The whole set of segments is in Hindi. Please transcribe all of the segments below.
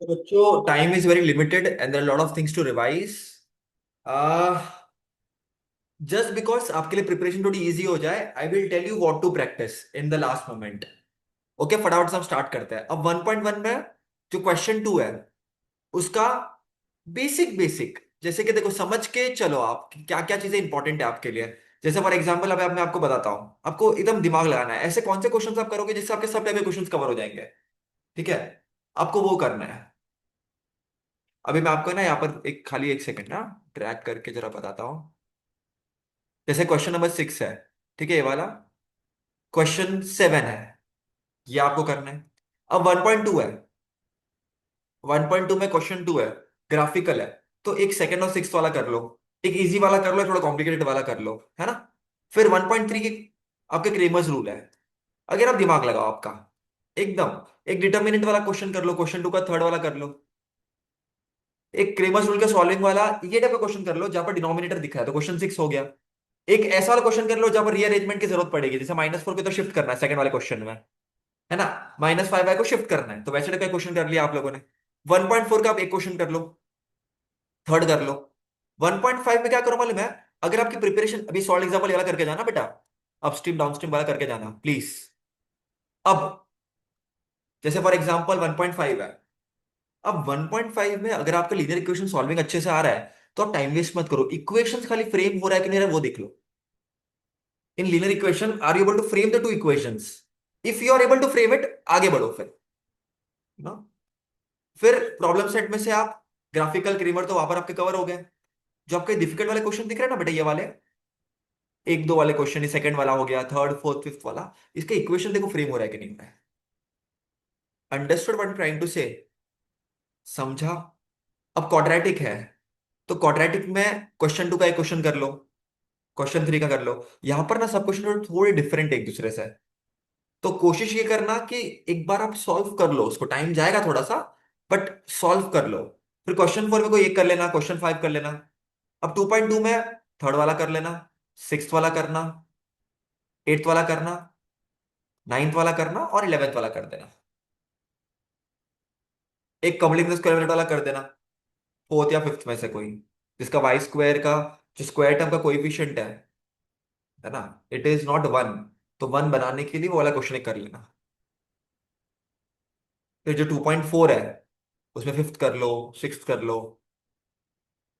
तो बच्चों, time is very limited and there are lot of things to revise. Just because आपके लिए प्रिपरेशन थोड़ी इजी हो जाए, I will tell you what to practise in the last moment. Okay, फटाफट से हम स्टार्ट करते हैं। अब 1.1 में जो क्वेश्चन 2 है उसका बेसिक बेसिक, जैसे कि देखो, समझ के चलो आप क्या क्या चीजें इंपॉर्टेंट है आपके लिए। जैसे फॉर एग्जांपल, अब मैं आपको बताता हूँ, आपको एकदम दिमाग लगाना है। ऐसे कौन से क्वेश्चंस आप करोगे जिससे आपके सब टाइप के क्वेश्चंस कवर हो जाएंगे। ठीक है, आपको वो करना है। अभी मैं आपको ना यहाँ पर एक खाली एक सेकंड ना ट्रैक करके जरा बताता हूँ। जैसे क्वेश्चन नंबर 6 है, ठीक है, ये वाला। क्वेश्चन 7 है, ये आपको करना है। अब 1.2 है। 1.2 में क्वेश्चन 2 है, ग्राफिकल है। तो एक सेकंड और सिक्स वाला कर लो। एक इजी वाला कर लो, थोड़ा कॉम्प्लिकेटेड वाला कर लो, है ना। फिर 1.3 की आपके क्रेमर्स रूल है। अगर आप दिमाग लगाओ आपका एकदम, एक डिटर्मिनेंट वाला क्वेश्चन कर लो, क्वेश्चन 2 का थर्ड वाला कर लो। एक क्रेमर्स रूल का सॉल्विंग वाला ये टाइप का क्वेश्चन कर लो जहां पर डिनोमिनेटर दिखा है, तो क्वेश्चन 6 हो गया। एक ऐसा वाला क्वेश्चन कर लो जहां पर रीअरेंजमेंट की जरूरत पड़ेगी, जैसे -4 को तो शिफ्ट करना है सेकंड वाले क्वेश्चन में, है ना। -5 को शिफ्ट करना है, तो वैसे टाइप का क्वेश्चन कर लिया आप लोगों ने। 1.4 का आप एक क्वेश्चन कर लो, थर्ड कर लो। 1.5 में क्या करो मालूम है, अगर आपकी प्रिपरेशन अभी सॉल्व एग्जाम्पल वाला करके जाना बेटा, अपस्ट्रीम डाउनस्ट्रीम वाला करके जाना प्लीज। अब जैसे फॉर एग्जाम्पल 1.5 है। अब 1.5 में अगर आपका लीनियर इक्वेशन सॉल्विंग अच्छे से आ रहा है, तो आप टाइम वेस्ट मत करो, इक्वेशंस खाली फ्रेम हो रहा है कि नहीं हो रहा है वो देख लो। In linear equation are you able to frame the two equations? If you are able to frame it, आगे बढ़ो फिर ना। फिर प्रॉब्लम सेट में से आप ग्राफिकल क्रीमर तो वहां पर आपके कवर हो गए। जो आपके डिफिकल्ट वाले क्वेश्चन दिख रहे हैं ना बेटा, ये वाले एक दो वाले क्वेश्चन, सेकंड वाला हो गया, थर्ड फोर्थ फिफ्थ वाला, इसके इक्वेशन देखो फ्रेम हो रहा है कि नहीं हो रहा है। Understood what I am trying to say? समझा? अब क्वाड्रेटिक है, तो क्वाड्रेटिक में क्वेश्चन 2 का एक क्वेश्चन कर लो, क्वेश्चन 3 का कर लो। यहां पर ना सब क्वेश्चन थोड़े डिफरेंट एक दूसरे से। तो कोशिश ये करना कि एक बार आप सॉल्व कर लो, उसको टाइम जाएगा थोड़ा सा, बट सॉल्व कर लो। फिर क्वेश्चन 4 में कोई एक कर लेना, क्वेश्चन 5 कर लेना। अब 2.2 में थर्ड वाला कर लेना, सिक्स वाला करना, एट्थ वाला करना, नाइन्थ वाला करना और 11th वाला कर देना। एक कॉम्प्लीमेंट स्क्वायर ब्रैकेट वाला कर देना, फोर्थ या फिफ्थ में से कोई, जिसका वाई स्क्वायर का जो स्क्वायर टर्म का कोएफिशिएंट है ना, इट इज नॉट 1। तो 1 बनाने के लिए वो वाला क्वेश्चन एक कर लेना। फिर जो 2.4 है उसमें फिफ्थ कर लो, सिक्स्थ कर लो।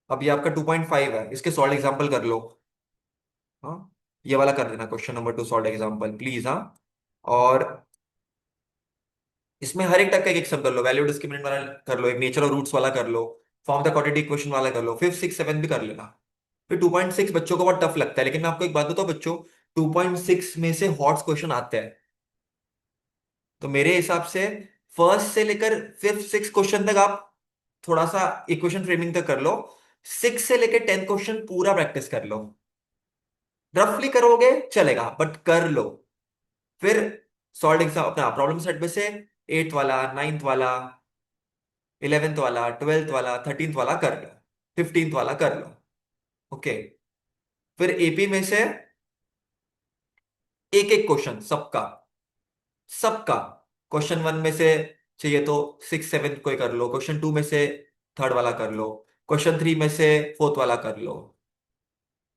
अब ये आपका 2.5 है, इसके सॉल्व एग्जांपल कर लो। हाँ, ये वाला कर देना, question number 2 solve example please. हाँ, और इसमें हर एक टाइप का एक सम कर लो, वैल्यू डिस्क्रिमिनेंट वाला कर लो, एक नेचर और रूट्स वाला कर लो, फॉर्म द क्वाड्रेटिक इक्वेशन वाला कर लो, फिफ्थ सिक्स सेवन भी कर लेना। फिर 2.6 बच्चों को बहुत टफ लगता है, लेकिन मैं आपको एक बात बताऊं बच्चों, 2.6 में से हॉट्स क्वेश्चन आते हैं। तो मेरे हिसाब से फर्स्ट से लेकर फिफ्थ सिक्स क्वेश्चन तक आप थोड़ा सा इक्वेशन फ्रेमिंग तक कर लो। 6 से लेकर 10 क्वेश्चन पूरा प्रैक्टिस कर लो। रफली करोगे चलेगा, बट कर लो। फिर सॉल्व एग्जाम अपना प्रॉब्लम सेट में से एट्थ वाला, नाइन्थ वाला, 11th वाला, 12th वाला, 13th वाला कर लो, 15th वाला कर लो। ओके। फिर एपी में से एक एक क्वेश्चन सबका, सबका। क्वेश्चन 1 में से चाहिए तो सिक्स सेवेंथ कोई कर लो, क्वेश्चन 2 में से थर्ड वाला कर लो, क्वेश्चन 3 में से फोर्थ वाला कर लो।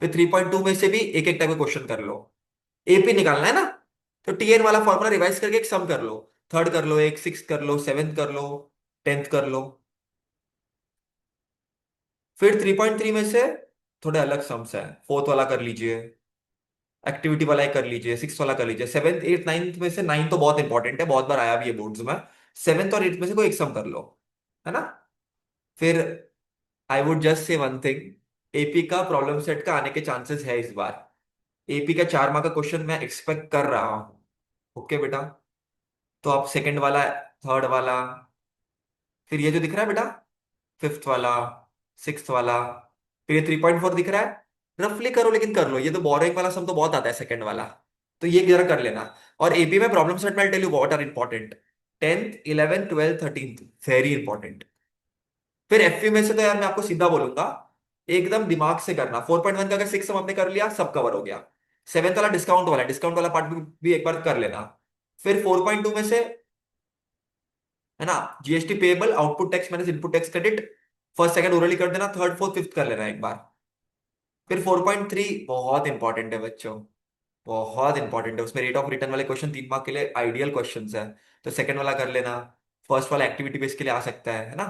फिर 3.2 में से भी एक एक टाइप का क्वेश्चन कर लो। एपी निकालना है ना, तो टीएन वाला फॉर्मूला रिवाइज करके एक सम कर लो। थर्ड कर लो, एक सिक्स कर लो, सेवेंथ कर लो, 10th कर लो। फिर 3.3 में से थोड़े अलग सम्स है, फोर्थ वाला कर लीजिए, एक्टिविटी वाला ही कर लीजिए, सिक्स वाला कर लीजिए, सेवेंथ एट नाइन्थ में से नाइन तो बहुत इंपॉर्टेंट है, बहुत बार आया भी है बोर्ड्स में। सेवेंथ और एट्थ में से कोई एक सम कर लो, है ना। फिर I would just say one thing, AP का प्रॉब्लम सेट का आने के चांसेस है इस बार। एपी का 4 मार्क का क्वेश्चन मैं एक्सपेक्ट कर रहा हूँ। ओके बेटा, तो आप सेकंड वाला, थर्ड वाला, फिर ये जो दिख रहा है बेटा, फिफ्थ वाला, सिक्स्थ वाला, फिर ये 3.4 दिख रहा है। रफली करो लेकिन कर लो, ये तो बोरिंग वाला सम तो बहुत आता है सेकंड वाला, तो ये जरा कर लेना। और एपी में प्रॉब्लम सेट में tell you what are important, 10th 11th 12th 13th, very important. फिर एफपी में से तो यार मैं आपको सीधा बोलूंगा, एकदम दिमाग से करना। 4.1 का अगर सिक्स सम आपने कर लिया, सब कवर हो गया। सेवेंथ वाला डिस्काउंट वाला पार्ट भी एक बार कर लेना। फिर 4.2 में से, है ना। GST payable, output tax minus input tax credit, first second orally कर देना, थर्ड फोर्थ फिफ्थ कर लेना एक बार। फिर 4.3 बहुत इंपॉर्टेंट है बच्चों, बहुत इंपॉर्टेंट है। उसमें रेट ऑफ रिटर्न वाले क्वेश्चन 3 मार्क के लिए आइडियल क्वेश्चंस है। तो सेकंड वाला कर लेना। फर्स्ट वाला एक्टिविटी बेस के लिए आ सकता है ना।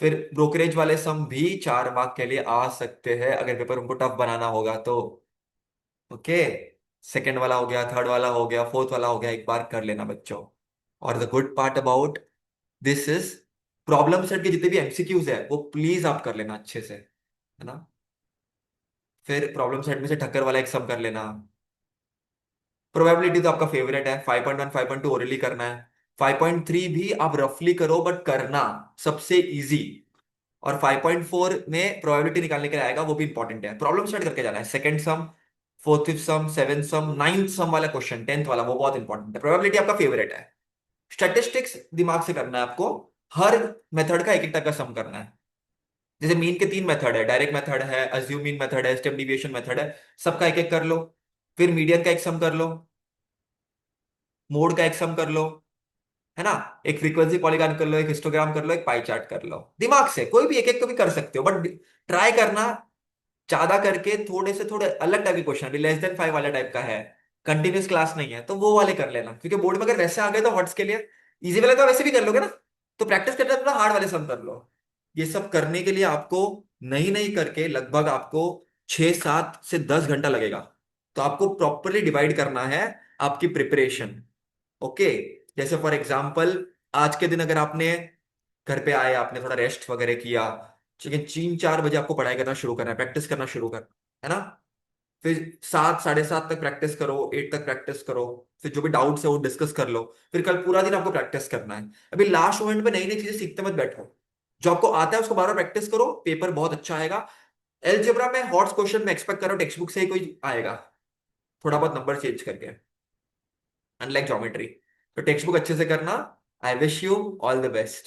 फिर ब्रोकरेज वाले सम भी 4 मार्क के लिए आ सकते हैं अगर पेपर उनको टफ बनाना होगा तो। ओके, सेकंड वाला हो गया, थर्ड वाला हो गया, फोर्थ वाला हो गया, एक बार कर लेना बच्चों। और the good part about this is, problem set के जितने भी एमसीक्यूज है वो प्लीज आप कर लेना अच्छे से, है ना। फिर प्रॉब्लम सेट में से ठक्कर वाला एक सम कर लेना। प्रोबेबिलिटी तो आपका फेवरेट है, 5.1 5.2 ओरली करना है। 5.3 भी आप रफली करो बट करना, सबसे इजी। और 5.4 में प्रोबेबिलिटी निकालने के लिए आएगा, वो भी इंपॉर्टेंट है। प्रॉब्लम स्टार्ट करके जाना है, second sum, fourth sum, seventh sum, ninth sum वाला क्वेश्चन, टेंथ वाला, वो बहुत इंपॉर्टेंट है। प्रोबेबिलिटी आपका फेवरेट है। स्टैटिस्टिक्स दिमाग से करना है आपको, हर मेथड का एक एक टका सम करना है। जैसे मीन के 3 मेथड है, डायरेक्ट मेथड है, अज्यूम मीन मेथड है, स्टेप डिविएशन मेथड है, सबका एक एक कर लो। फिर मीडियन का एक सम कर लो, मोड का एक सम कर लो, है ना। एक फ्रीक्वेंसी पॉलीगॉन कर लो, एक हिस्टोग्राम कर लो, एक पाई चार्ट कर लो। दिमाग से कोई भी एक एक को भी कर सकते हो, बट ट्राई करना ज्यादा करके थोड़े से थोड़े अलग टाइप के क्वेश्चन, अभी लेस देन 5 वाला टाइप का है, कंटिन्यूस क्लास नहीं है, तो वो वाले कर लेना। क्योंकि बोर्ड में अगर वैसे आ गए तो हॉट्स के लिए इजी वाले तो वैसे भी कर लोगे ना, तो प्रैक्टिस करते थोड़ा हार्ड वाले सम कर लो। ये सब करने के लिए आपको नहीं नहीं करके लगभग आपको 6 7 से 10 घंटा लगेगा। तो आपको प्रॉपरली डिवाइड करना है आपकी प्रिपरेशन। ओके, जैसे फॉर एग्जाम्पल आज के दिन अगर आपने घर पे आए, आपने थोड़ा रेस्ट वगैरह किया, लेकिन 3 4 बजे आपको पढ़ाई करना शुरू करना है, प्रैक्टिस करना शुरू करना है ना। फिर 7 साढ़े 7 तक प्रैक्टिस करो, 8 तक प्रैक्टिस करो। फिर जो भी डाउट्स है वो डिस्कस कर लो। फिर कल पूरा दिन आपको प्रैक्टिस करना है। अभी लास्ट मोमेंट में नई नई चीजें सीखते मत बैठो, जो आपको आता है उसको बार बार प्रैक्टिस करो, पेपर बहुत अच्छा आएगा। एलजेब्रा में हॉट्स क्वेश्चन में एक्सपेक्ट करो टेक्स्ट बुक से ही कोई आएगा, थोड़ा बहुत नंबर चेंज करके, अनलाइक ज्योमेट्री। तो टेक्स्ट बुक अच्छे से करना। I wish you all the best.